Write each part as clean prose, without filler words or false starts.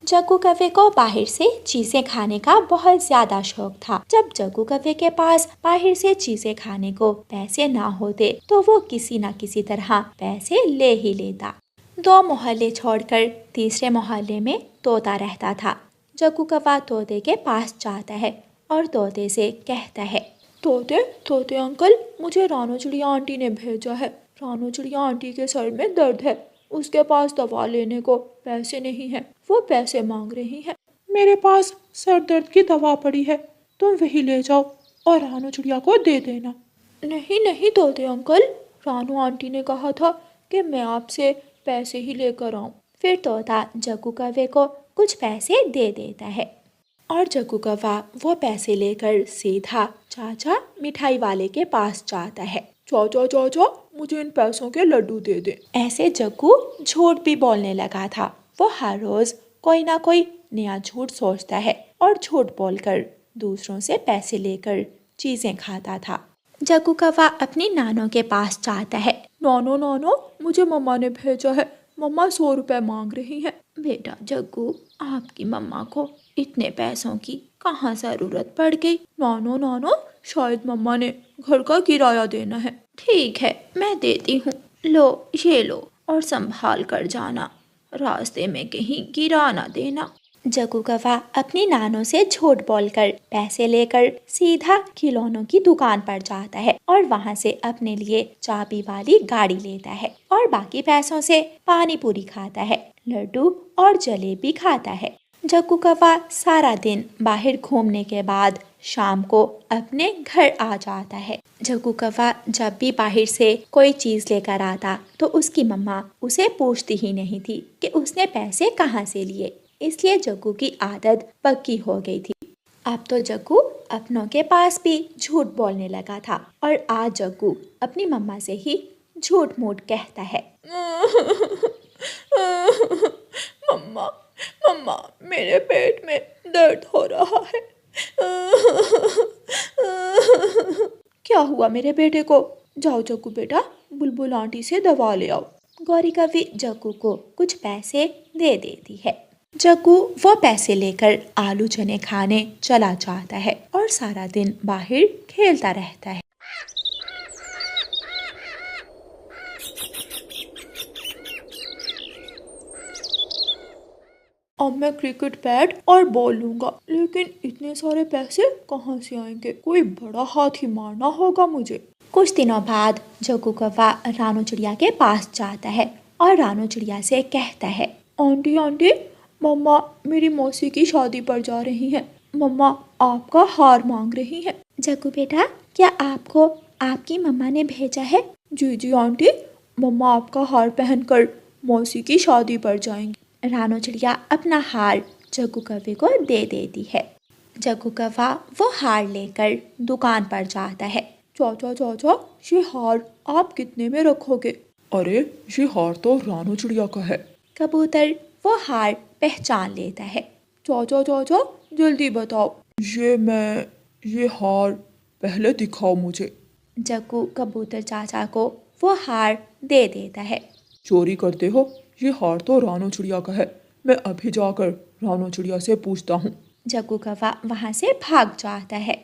जग्गू कव्वे को बाहर से चीजें खाने का बहुत ज्यादा शौक था। जब जग्गू कव्वे के पास बाहर से चीजें खाने को पैसे ना होते तो वो किसी न किसी तरह पैसे ले ही लेता। 2 मोहल्ले छोड़कर तीसरे मोहल्ले में तोता रहता था। जग्गू कव्वा तोते के पास जाता है और तोते से कहता है, तोते तोते अंकल, मुझे रानो चिड़िया आंटी ने भेजा है। रानो चिड़िया आंटी के सर में दर्द है, उसके पास दवा लेने को पैसे नहीं है, वो पैसे मांग रही है। मेरे पास सर दर्द की दवा पड़ी है, तुम वही ले जाओ और रानो चिड़िया को दे देना। नहीं नहीं तोते अंकल, रानो आंटी ने कहा था कि मैं आपसे पैसे ही लेकर आऊं। फिर तोता जग्गू कव्वे को कुछ पैसे दे देता है और जग्गू कव्वा वो पैसे लेकर सीधा चाचा मिठाई वाले के पास जाता है। चाचा चाचा, मुझे इन पैसों के लड्डू दे दे। ऐसे जग्गू झूठ भी बोलने लगा था। वो हर रोज कोई ना कोई नया झूठ सोचता है और झूठ बोलकर दूसरों से पैसे लेकर चीजें खाता था। जग्गू कव्वा अपनी नानो के पास जाता है। नानो नानो, मुझे मम्मा ने भेजा है, मम्मा 100 रुपए मांग रही है। बेटा जग्गू, आपकी मम्मा को इतने पैसों की कहाँ जरूरत पड़ गई? नानो नानो, शायद मम्मा ने घर का किराया देना है। ठीक है, मैं देती हूँ, लो ये लो और संभाल कर जाना, रास्ते में कहीं गिरा ना देना। जग्गू कव्वा अपनी नानो से झूठ बोलकर पैसे लेकर सीधा खिलौनों की दुकान पर जाता है और वहाँ से अपने लिए चाबी वाली गाड़ी लेता है और बाकी पैसों से पानी पूरी खाता है, लड्डू और जलेबी खाता है। जग्गू कव्वा सारा दिन बाहर घूमने के बाद शाम को अपने घर आ जाता है। जग्गू कव्वा जब भी बाहर से कोई चीज लेकर आता तो उसकी मम्मा उसे पूछती ही नहीं थी कि उसने पैसे कहाँ से लिए, इसलिए जग्गू की आदत पक्की हो गई थी। अब तो जग्गू अपनों के पास भी झूठ बोलने लगा था और आज जग्गू अपनी मम्मा से ही झूठ मूठ कहता है। मम्मा मम्मा, मेरे पेट में दर्द हो रहा है। क्या हुआ मेरे बेटे को? जाओ जग्गू बेटा, बुलबुल आंटी से दवा ले आओ। गौरी कव्वी जग्गू को कुछ पैसे दे देती है। जग्गू वो पैसे लेकर आलू चने खाने चला जाता है और सारा दिन बाहर खेलता रहता है। अब मैं क्रिकेट बैट और बॉल लूंगा, लेकिन इतने सारे पैसे कहाँ से आएंगे? कोई बड़ा हाथ ही मारना होगा मुझे। कुछ दिनों बाद जग्गू कव्वा रानो चिड़िया के पास जाता है और रानो चिड़िया से कहता है, आंटी आंटी, मम्मा मेरी मौसी की शादी पर जा रही हैं, मम्मा आपका हार मांग रही हैं। जग्गू बेटा, क्या आपको आपकी मम्मा ने भेजा है? जी जी आंटी, मम्मा आपका हार पहनकर मौसी की शादी पर जाएंगी। रानो चिड़िया अपना हार जग्गू कव्वे को दे देती है। जग्गू कव्वा वो हार लेकर दुकान पर जाता है। चाचा चाचा, ये हार आप कितने में रखोगे? अरे ये हार तो रानो चिड़िया का है। कबूतर वो हार पहचान लेता है। चाचा चाचा, जल्दी बताओ, ये हार पहले दिखाओ मुझे। जग्गू कबूतर चाचा को वो हार दे देता है। चोरी करते हो? ये हार तो रानो चिड़िया का है, मैं अभी जाकर रानो चिड़िया से पूछता हूँ। जग्गू कव्वा वहाँ से भाग जाता है।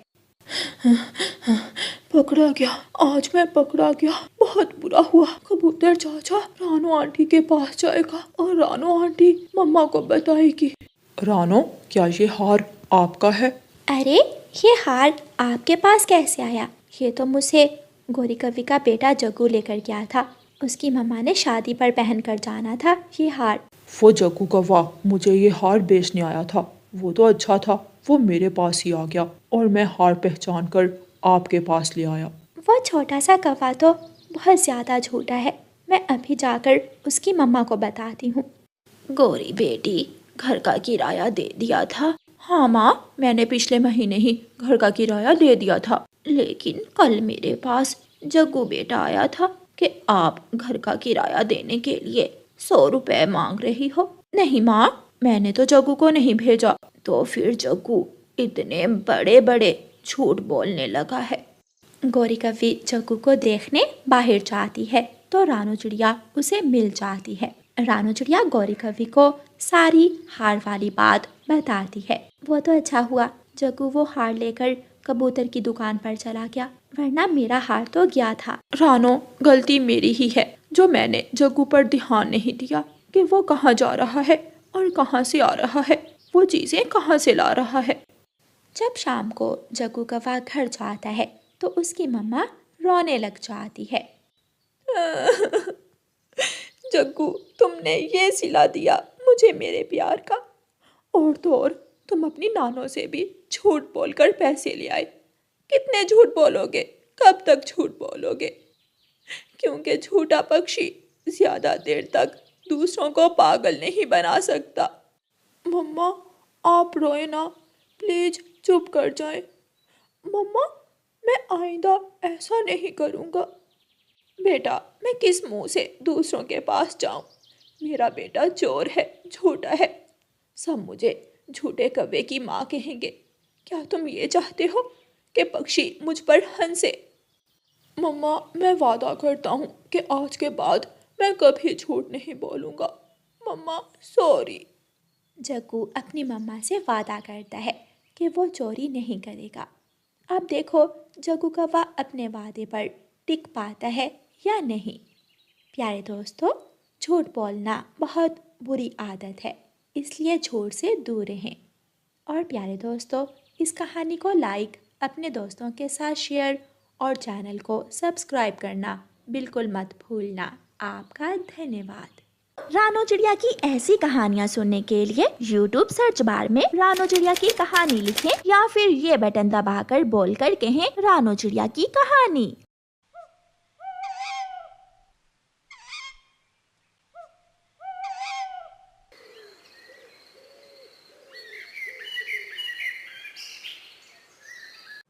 पकड़ा गया, आज मैं पकड़ा गया, बहुत बुरा हुआ। कबूतर चाचा रानो आंटी के पास जाएगा और रानो आंटी मम्मा को बताएगी। रानो, क्या ये हार आपका है? अरे, ये हार आपके पास कैसे आया? ये तो मुझे गौरी कव्वी का बेटा जग्गू लेकर गया था, उसकी मम्मा ने शादी पर पहन कर जाना था ये हार। वो जग्गू कव्वा मुझे ये हार बेचने आया था, वो तो अच्छा था, वो मेरे पास ही आ गया और मैं हार पहचान कर आपके पास ले आया। वो छोटा सा कव्वा तो बहुत ज़्यादा झूठा है, मैं अभी जाकर उसकी मम्मा को बताती हूँ। गौरी बेटी, घर का किराया दे दिया था? हाँ माँ, मैंने पिछले महीने ही घर का किराया दे दिया था, लेकिन कल मेरे पास जग्गू बेटा आया था कि आप घर का किराया देने के लिए 100 रुपए मांग रही हो। नहीं माँ, मैंने तो जग्गू को नहीं भेजा। तो फिर जग्गू इतने बड़े बड़े झूठ बोलने लगा है। गौरी कव्वी जग्गू को देखने बाहर जाती है तो रानो चिड़िया उसे मिल जाती है। रानू चिड़िया गौरी कौवी को सारी हार वाली बात बताती है। वो तो अच्छा हुआ जग्गू वो हार लेकर कबूतर की दुकान पर चला गया, वरना मेरा हार तो गया था। रानो, गलती मेरी ही है जो मैंने जग्गू पर ध्यान नहीं दिया कि वो कहाँ जा रहा है और कहाँ से आ रहा है, वो चीजें कहाँ से ला रहा है। जब शाम को जग्गू कौवा घर जाता है तो उसकी मम्मा रोने लग जाती है। जग्गू, तुमने ये सिला दिया मुझे मेरे प्यार का, और तो और तुम अपनी नानों से भी झूठ बोलकर पैसे ले आए। कितने झूठ बोलोगे, कब तक झूठ बोलोगे? क्योंकि झूठा पक्षी ज्यादा देर तक दूसरों को पागल नहीं बना सकता। मम्मा, आप रोए ना, प्लीज चुप कर जाए। मम्मा, मैं आइंदा ऐसा नहीं करूँगा। बेटा, मैं किस मुंह से दूसरों के पास जाऊं? मेरा बेटा चोर है, झूठा है, सब मुझे झूठे कौवे की माँ कहेंगे। क्या तुम ये चाहते हो कि पक्षी मुझ पर हंसे? मम्मा, मैं वादा करता हूँ कि आज के बाद मैं कभी झूठ नहीं बोलूँगा। मम्मा, सॉरी। जग्गू अपनी मम्मा से वादा करता है कि वो चोरी नहीं करेगा। अब देखो जग्गू कौवा अपने वादे पर टिक पाता है या नहीं। प्यारे दोस्तों, झूठ बोलना बहुत बुरी आदत है, इसलिए झूठ से दूर रहें। और प्यारे दोस्तों, इस कहानी को लाइक, अपने दोस्तों के साथ शेयर और चैनल को सब्सक्राइब करना बिल्कुल मत भूलना। आपका धन्यवाद। रानू चिड़िया की ऐसी कहानियाँ सुनने के लिए YouTube सर्च बार में रानू चिड़िया की कहानी लिखें या फिर ये बटन दबाकर बोलकर कहें रानू चिड़िया की कहानी।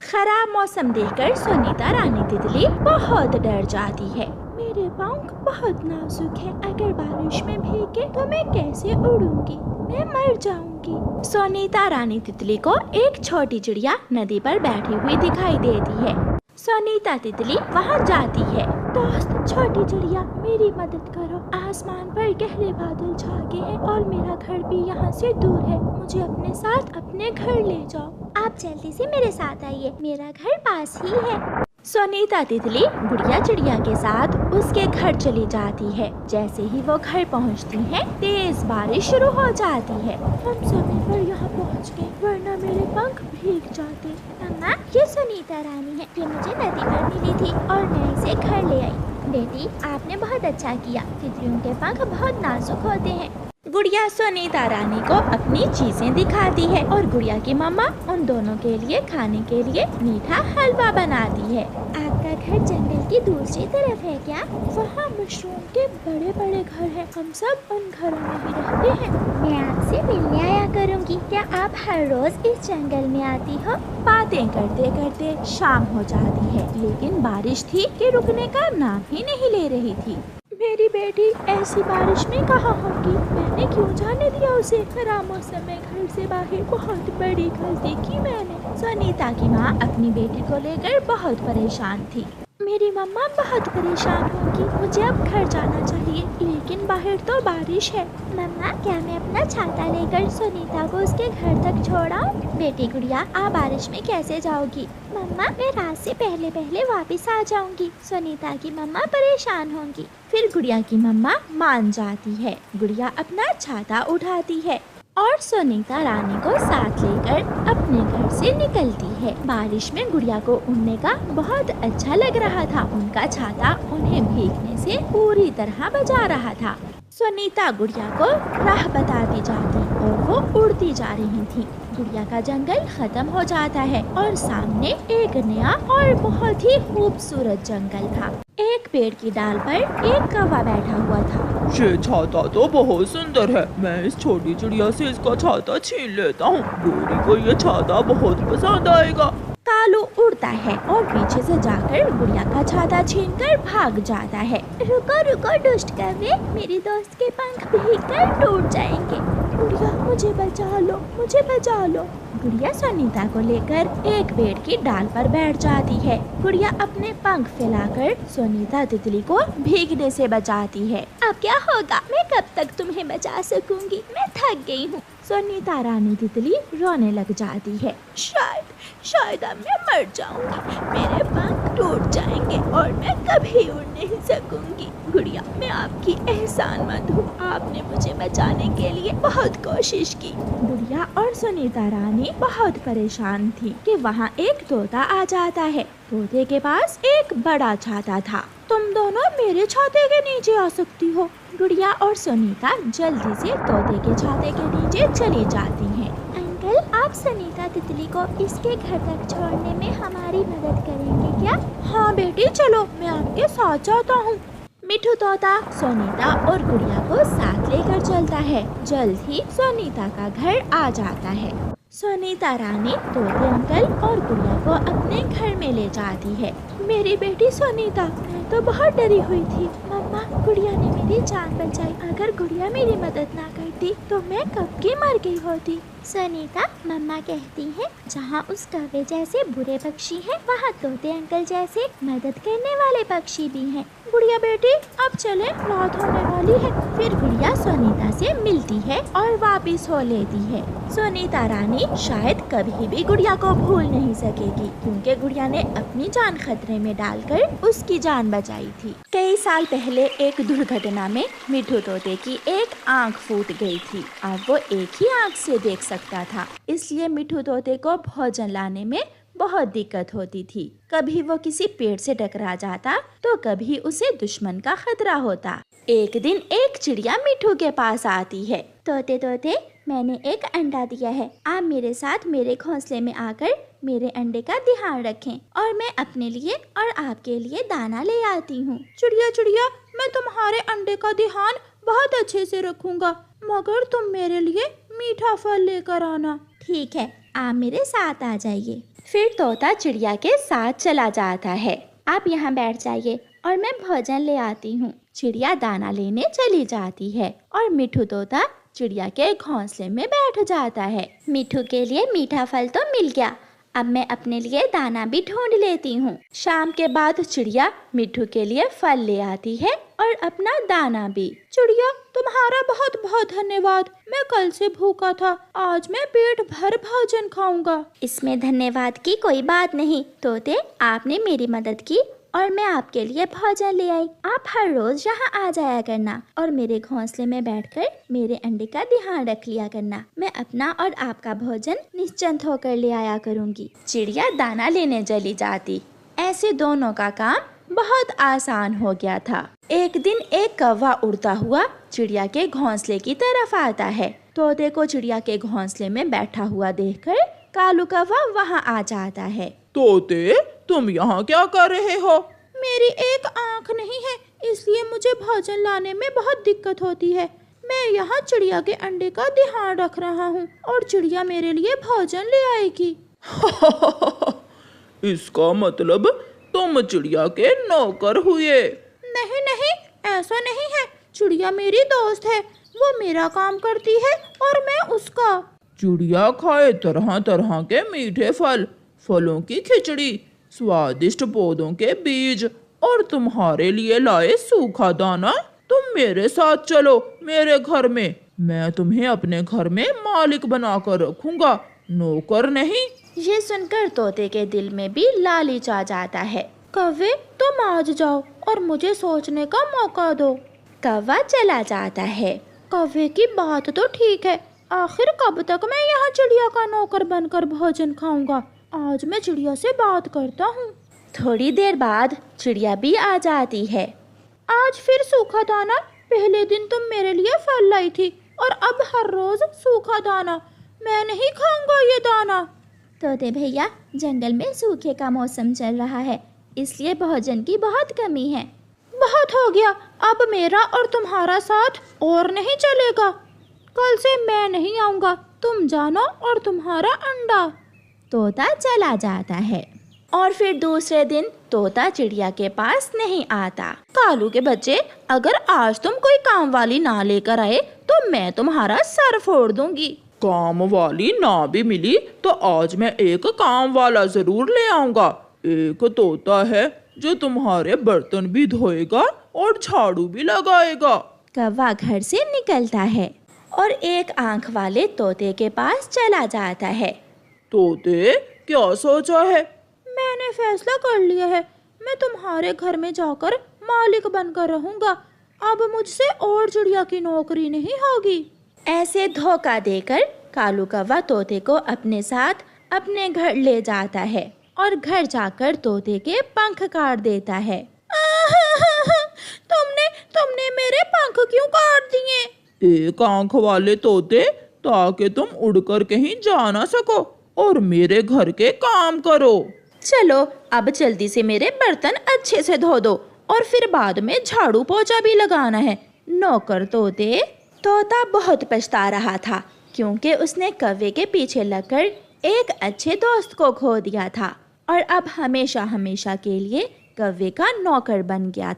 खराब मौसम देखकर सुनीता रानी तितली बहुत डर जाती है। मेरे पंख बहुत नाजुक है, अगर बारिश में भीगे तो मैं कैसे उड़ूंगी? मैं मर जाऊंगी। सुनीता रानी तितली को एक छोटी चिड़िया नदी पर बैठी हुई दिखाई देती है। सुनीता तितली वहां जाती है। दोस्त छोटी चिड़िया, मेरी मदद करो, आसमान पर गहरे बादल छा गए हैं और मेरा घर भी यहाँ से दूर है, मुझे अपने साथ अपने घर ले जाओ। आप जल्दी से मेरे साथ आइए, मेरा घर पास ही है। सुनीता तितली गुड़िया चिड़िया के साथ उसके घर चली जाती है। जैसे ही वो घर पहुंचती है, तेज बारिश शुरू हो जाती है। हम समय पर यहाँ पहुँच गए, वरना मेरे पंख भीग जाते। मम्मा, ये सुनीता रानी है, ये मुझे नदी पर मिली थी और मैं इसे घर ले आई। बेटी, आपने बहुत अच्छा किया, तितलियों के पंख बहुत नाजुक होते हैं। गुड़िया सुनीता रानी को अपनी चीजें दिखाती है और गुड़िया की मम्मा उन दोनों के लिए खाने के लिए मीठा हलवा बनाती है। आपका घर जंगल की दूसरी तरफ है क्या? वहाँ मशरूम के बड़े बड़े घर हैं, हम सब उन घरों में ही रहते हैं। मैं आपसे मिलने आया करूँगी, क्या आप हर रोज इस जंगल में आती हो? बातें करते करते शाम हो जाती है, लेकिन बारिश थी कि रुकने का नाम ही नहीं ले रही थी। मेरी बेटी ऐसी बारिश में कहाँ होगी? मैंने क्यों जाने दिया उसे? खराब मौसम में घर से बाहर, बहुत बड़ी गलती की मैंने। सुनीता की माँ अपनी बेटी को लेकर बहुत परेशान थी। मेरी मम्मा बहुत परेशान होगी, मुझे अब घर जाना चाहिए, लेकिन बाहर तो बारिश है। मम्मा, क्या मैं अपना छाता लेकर सुनीता को उसके घर तक छोड़ाऊं? बेटी गुड़िया, आप बारिश में कैसे जाओगी? मम्मा, मैं रात से पहले पहले वापस आ जाऊंगी। सुनीता की मम्मा परेशान होंगी। फिर गुड़िया की मम्मा मान जाती है। गुड़िया अपना छाता उठाती है और सुनीता रानी को साथ लेकर अपने घर से निकलती है। बारिश में गुड़िया को उड़ने का बहुत अच्छा लग रहा था। उनका छाता उन्हें भीगने से पूरी तरह बचा रहा था। सुनीता गुड़िया को राह बताती जाती और वो उड़ती जा रही थी। गुड़िया का जंगल खत्म हो जाता है और सामने एक नया और बहुत ही खूबसूरत जंगल था। एक पेड़ की डाल पर एक कौवा बैठा हुआ था। ये छाता तो बहुत सुंदर है, मैं इस छोटी चिड़िया से इसका छाता छीन लेता हूँ। गोरी को ये छाता बहुत पसंद आएगा। कालू उड़ता है और पीछे से जाकर गुड़िया का छाता छीनकर भाग जाता है। रुको रुको दुष्ट कौवे, मेरी दोस्त के पंख भीगकर टूट जाएंगे। गुड़िया, मुझे बचा लो, मुझे बचा लो। गुड़िया सुनीता को लेकर एक पेड़ की डाल पर बैठ जाती है। गुड़िया अपने पंख फैलाकर सुनीता तितली को भीगने से बचाती है। अब क्या होगा, मैं कब तक तुम्हें बचा सकूंगी, मैं थक गई हूँ। सुनीता रानी तितली रोने लग जाती है। शायद अब मैं मर जाऊंगी, मेरे पंख टूट जाएंगे और मैं कभी उड़ नहीं सकूंगी। गुड़िया, मैं आपकी एहसानमंद हूँ, आपने मुझे बचाने के लिए बहुत कोशिश की। गुड़िया और सुनीता रानी बहुत परेशान थी कि वहाँ एक तोता आ जाता है। तोते के पास एक बड़ा छाता था। तुम दोनों मेरे छाते के नीचे आ सकती हो। गुड़िया और सुनीता जल्दी से तोते के छाते के नीचे चली जाती हैं। अंकल, आप सुनीता तितली को इसके घर तक छोड़ने में हमारी मदद करेंगे क्या? हाँ बेटी, चलो, मैं आपके साथ जाता हूँ। मिठू तोता सुनीता और गुड़िया को साथ लेकर चलता है। जल्द ही सुनीता का घर आ जाता है। सुनीता रानी तोते अंकल और गुड़िया को अपने घर में ले जाती है। मेरी बेटी सुनीता, मैं तो बहुत डरी हुई थी। मम्मा, गुड़िया ने मेरी जान बचाई। अगर गुड़िया मेरी मदद ना करती तो मैं कब की मर गई होती। सुनीता, मम्मा कहती है जहाँ उस कौवे जैसे बुरे पक्षी हैं, वहाँ तोते अंकल जैसे मदद करने वाले पक्षी भी हैं। गुड़िया बेटी, अब चले, रात होने वाली है। फिर गुड़िया सुनीता से मिलती है और वापस हो लेती है। सुनीता रानी शायद कभी भी गुड़िया को भूल नहीं सकेगी, क्योंकि गुड़िया ने अपनी जान खतरे में डालकर उसकी जान बचाई थी। कई साल पहले एक दुर्घटना में मिठू तोते की एक आंख फूट गई थी। अब वो एक ही आंख से देख सकता था, इसलिए मिठू तोते को भोजन लाने में बहुत दिक्कत होती थी। कभी वो किसी पेड़ से टकरा जाता तो कभी उसे दुश्मन का खतरा होता। एक दिन एक चिड़िया मिठू के पास आती है। तोते तोते, मैंने एक अंडा दिया है, आप मेरे साथ मेरे घोंसले में आकर मेरे अंडे का ध्यान रखें और मैं अपने लिए और आपके लिए दाना ले आती हूँ। चिड़िया, मैं तुम्हारे अंडे का ध्यान बहुत अच्छे से रखूंगा, मगर तुम मेरे लिए मीठा फल लेकर आना। ठीक है, आप मेरे साथ आ जाइए। फिर तोता चिड़िया के साथ चला जाता है। आप यहाँ बैठ जाइए और मैं भोजन ले आती हूँ। चिड़िया दाना लेने चली जाती है और मिठू तोता चिड़िया के घोंसले में बैठ जाता है। मिठू के लिए मीठा फल तो मिल गया, अब मैं अपने लिए दाना भी ढूंढ लेती हूँ। शाम के बाद चिड़िया मिठू के लिए फल ले आती है और अपना दाना भी। चिड़िया, तुम्हारा बहुत बहुत धन्यवाद, मैं कल से भूखा था, आज मैं पेट भर भोजन खाऊंगा। इसमें धन्यवाद की कोई बात नहीं तोते, आपने मेरी मदद की और मैं आपके लिए भोजन ले आई। आप हर रोज यहाँ आ जाया करना और मेरे घोंसले में बैठकर मेरे अंडे का ध्यान रख लिया करना। मैं अपना और आपका भोजन निश्चिंत होकर ले आया करूँगी। चिड़िया दाना लेने चली जाती। ऐसे दोनों का काम बहुत आसान हो गया था। एक दिन एक कौवा उड़ता हुआ चिड़िया के घोंसले की तरफ आता है। तोते को चिड़िया के घोंसले में बैठा हुआ देखकर कालू कौवा वहाँ आ जाता है। तोते, तुम यहाँ क्या कर रहे हो? मेरी एक आँख नहीं है, इसलिए मुझे भोजन लाने में बहुत दिक्कत होती है। मैं यहाँ चिड़िया के अंडे का ध्यान रख रहा हूँ और चिड़िया मेरे लिए भोजन ले आएगी। इसका मतलब तुम चिड़िया के नौकर हुए? नहीं, ऐसा नहीं है। चिड़िया मेरी दोस्त है, वो मेरा काम करती है और मैं उसका। चिड़िया खाए तरह तरह के मीठे फल, फलों की खिचड़ी, स्वादिष्ट पौधों के बीज और तुम्हारे लिए लाए सूखा दाना। तुम मेरे साथ चलो मेरे घर में, मैं तुम्हें अपने घर में मालिक बनाकर रखूंगा, नौकर नहीं। ये सुनकर तोते के दिल में भी लालच आ जाता है। कौवे, तुम आज जाओ और मुझे सोचने का मौका दो। कौवा चला जाता है। कौवे की बात तो ठीक है, आखिर कब तक मैं यहाँ चिड़िया का नौकर बनकर भोजन खाऊंगा। आज मैं चिड़िया से बात करता हूँ। थोड़ी देर बाद चिड़िया भी आ जाती है। आज फिर सूखा दाना, पहले दिन तुम मेरे लिए फल लाई थी और अब हर रोज सूखा दाना। मैं नहीं खाऊंगा ये दाना। तोते भैया, जंगल में सूखे का मौसम चल रहा है, इसलिए भोजन की बहुत कमी है। बहुत हो गया, अब मेरा और तुम्हारा साथ और नहीं चलेगा। कल से मैं नहीं आऊंगा, तुम जानो और तुम्हारा अंडा। तोता चला जाता है और फिर दूसरे दिन तोता चिड़िया के पास नहीं आता। कालू के बच्चे, अगर आज तुम कोई काम वाली ना लेकर आए तो मैं तुम्हारा सर फोड़ दूंगी। काम वाली ना भी मिली तो आज मैं एक काम वाला जरूर ले आऊंगा। एक तोता है जो तुम्हारे बर्तन भी धोएगा और झाड़ू भी लगाएगा। कौवा घर से निकलता है और एक आंख वाले तोते के पास चला जाता है। तोते, क्या सोचा है? मैंने फैसला कर लिया है, मैं तुम्हारे घर में जाकर मालिक बनकर रहूंगा। अब मुझसे और चिड़िया की नौकरी नहीं होगी। ऐसे धोखा देकर कालू कौवा तोते को अपने साथ अपने घर ले जाता है और घर जाकर तोते के पंख काट देता है। तुमने मेरे पंख क्यों काट दिए? एक आंख वाले तोते, ताकि तुम उड़कर कहीं जा ना सको और मेरे घर के काम करो। चलो अब जल्दी से मेरे बर्तन अच्छे से धो दो और फिर बाद में झाड़ू पोछा भी लगाना है। नौकर तोते। तोता बहुत पछता रहा था क्योंकि उसने कौवे के पीछे लगकर एक अच्छे दोस्त को खो दिया था और अब हमेशा हमेशा के लिए कौवे का नौकर बन गया था।